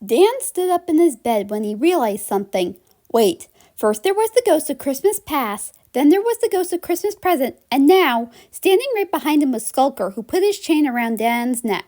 Dan stood up in his bed when he realized something. Wait, first there was the ghost of Christmas past, then there was the ghost of Christmas present, and now, standing right behind him was Skulker, who put his chain around Dan's neck.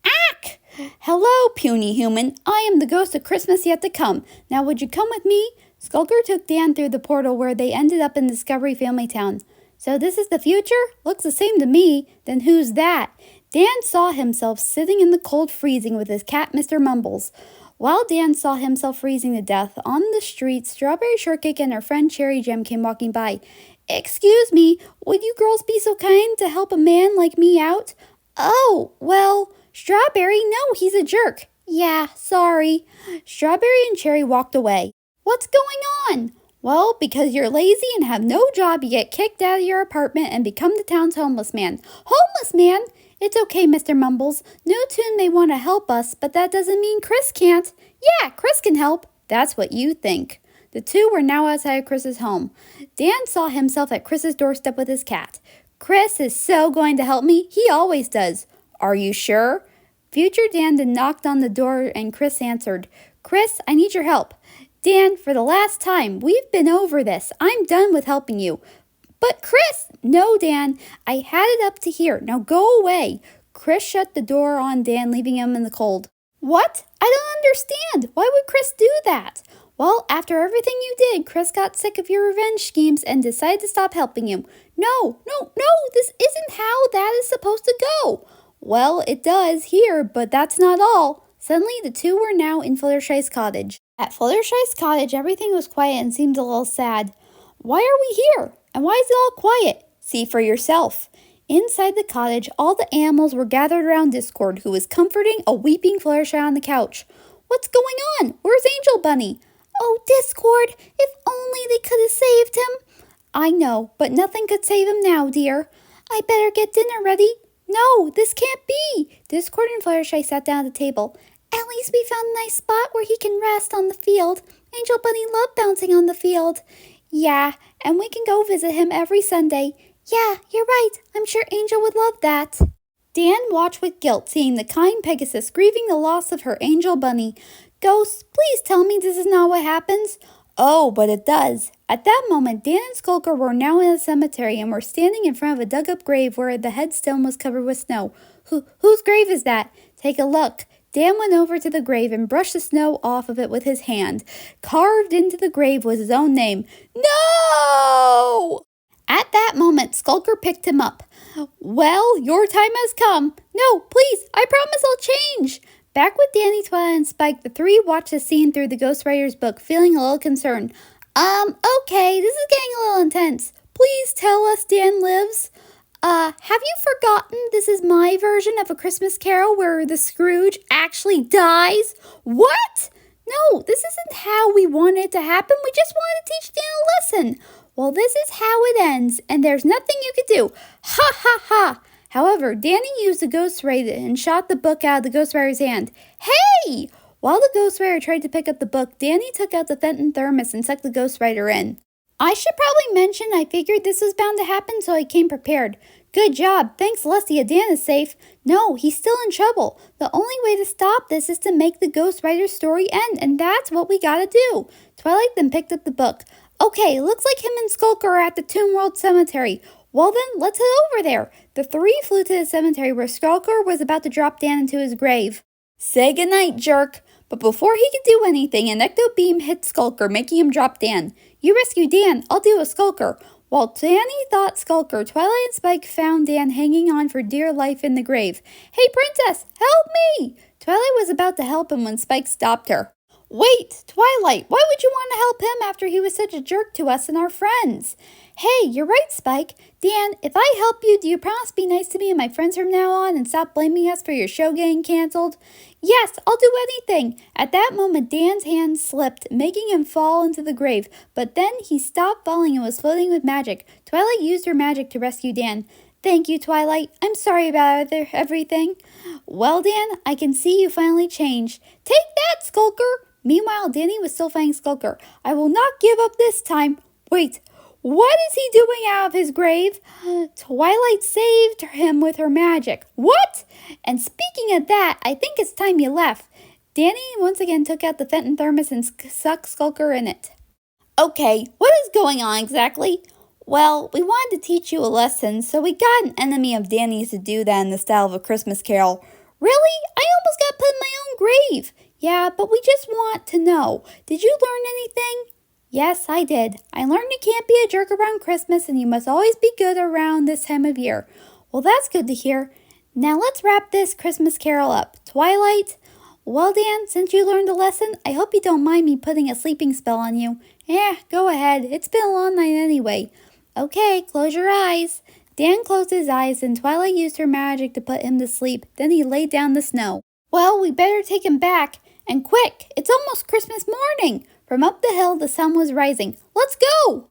Ack! Hello, puny human. I am the ghost of Christmas yet to come. Now would you come with me? Skulker took Dan through the portal where they ended up in Discovery Family Town. So this is the future? Looks the same to me. Then who's that? Dan saw himself sitting in the cold freezing with his cat, Mr. Mumbles. While Dan saw himself freezing to death, on the street, Strawberry Shortcake and her friend Cherry Jam came walking by. Excuse me, would you girls be so kind to help a man like me out? Oh, well, Strawberry, no, he's a jerk. Yeah, sorry. Strawberry and Cherry walked away. What's going on? Well, because you're lazy and have no job, you get kicked out of your apartment and become the town's homeless man. Homeless man? It's okay, Mr. Mumbles. No Toon may want to help us, but that doesn't mean Chris can't. Yeah, Chris can help. That's what you think. The two were now outside Chris's home. Dan saw himself at Chris's doorstep with his cat. Chris is so going to help me. He always does. Are you sure? Future Dan then knocked on the door and Chris answered. Chris, I need your help. Dan, for the last time, we've been over this. I'm done with helping you. But Chris! No, Dan. I had it up to here. Now go away. Chris shut the door on Dan, leaving him in the cold. What? I don't understand. Why would Chris do that? Well, after everything you did, Chris got sick of your revenge schemes and decided to stop helping you. No, this isn't how that is supposed to go. Well, it does here, but that's not all. Suddenly, the two were now in Fluttershy's cottage. At Fluttershy's cottage, everything was quiet and seemed a little sad. Why are we here? And why is it all quiet? See for yourself. Inside the cottage, all the animals were gathered around Discord, who was comforting a weeping Fluttershy on the couch. What's going on? Where's Angel Bunny? Oh, Discord, if only they could have saved him. I know, but nothing could save him now, dear. I better get dinner ready. No, this can't be. Discord and Fluttershy sat down at the table. At least we found a nice spot where he can rest on the field. Angel Bunny loved bouncing on the field. Yeah, and we can go visit him every Sunday. Yeah, you're right. I'm sure Angel would love that. Dan watched with guilt, seeing the kind Pegasus grieving the loss of her Angel Bunny. Ghost, please tell me this is not what happens. Oh, but it does. At that moment, Dan and Skulker were now in a cemetery and were standing in front of a dug-up grave where the headstone was covered with snow. Whose grave is that? Take a look. Dan went over to the grave and brushed the snow off of it with his hand. Carved into the grave was his own name. No! At that moment, Skulker picked him up. Well, your time has come. No, please, I promise I'll change. Back with Danny, Twilight, and Spike, the three watched the scene through the Ghostwriter's book, feeling a little concerned. Okay, this is getting a little intense. Please tell us Dan lives. Have you forgotten this is my version of A Christmas Carol where the Scrooge actually dies? What? No, this isn't how we wanted it to happen. We just wanted to teach Dan a lesson. Well, this is how it ends, and there's nothing you could do. Ha ha ha! However, Danny used the Ghostwriter and shot the book out of the Ghostwriter's hand. Hey! While the Ghostwriter tried to pick up the book, Danny took out the Fenton thermos and sucked the Ghostwriter in. I should probably mention I figured this was bound to happen, so I came prepared. Good job. Thanks, Celestia. Dan is safe. No, he's still in trouble. The only way to stop this is to make the Ghostwriter's story end, and that's what we gotta do. Twilight then picked up the book. Okay, looks like him and Skulker are at the Toon World Cemetery. Well then, let's head over there. The three flew to the cemetery where Skulker was about to drop Dan into his grave. Say goodnight, jerk. But before he could do anything, an ecto beam hit Skulker, making him drop Dan. You rescue Dan, I'll deal with Skulker. While Danny thought Skulker, Twilight and Spike found Dan hanging on for dear life in the grave. Hey, Princess, help me! Twilight was about to help him when Spike stopped her. Wait, Twilight, why would you want to help him after he was such a jerk to us and our friends? Hey, you're right, Spike. Dan, if I help you, do you promise to be nice to me and my friends from now on and stop blaming us for your show getting canceled? Yes, I'll do anything. At that moment, Dan's hand slipped, making him fall into the grave, but then he stopped falling and was floating with magic. Twilight used her magic to rescue Dan. Thank you, Twilight. I'm sorry about everything. Well, Dan, I can see you finally changed. Take that, Skulker! Meanwhile, Danny was still fighting Skulker. I will not give up this time. Wait, what is he doing out of his grave? Twilight saved him with her magic. What? And speaking of that, I think it's time you left. Danny once again took out the Fenton thermos and sucked Skulker in it. Okay, what is going on exactly? Well, we wanted to teach you a lesson, so we got an enemy of Danny's to do that in the style of a Christmas carol. Really? I almost got put in my own grave. Yeah, but we just want to know, did you learn anything? Yes, I did. I learned you can't be a jerk around Christmas and you must always be good around this time of year. Well, that's good to hear. Now let's wrap this Christmas carol up. Twilight? Well, Dan, since you learned a lesson, I hope you don't mind me putting a sleeping spell on you. Yeah, go ahead. It's been a long night anyway. Okay, close your eyes. Dan closed his eyes and Twilight used her magic to put him to sleep. Then he laid down the snow. Well, we better take him back. And quick, it's almost Christmas morning. From up the hill, the sun was rising. Let's go!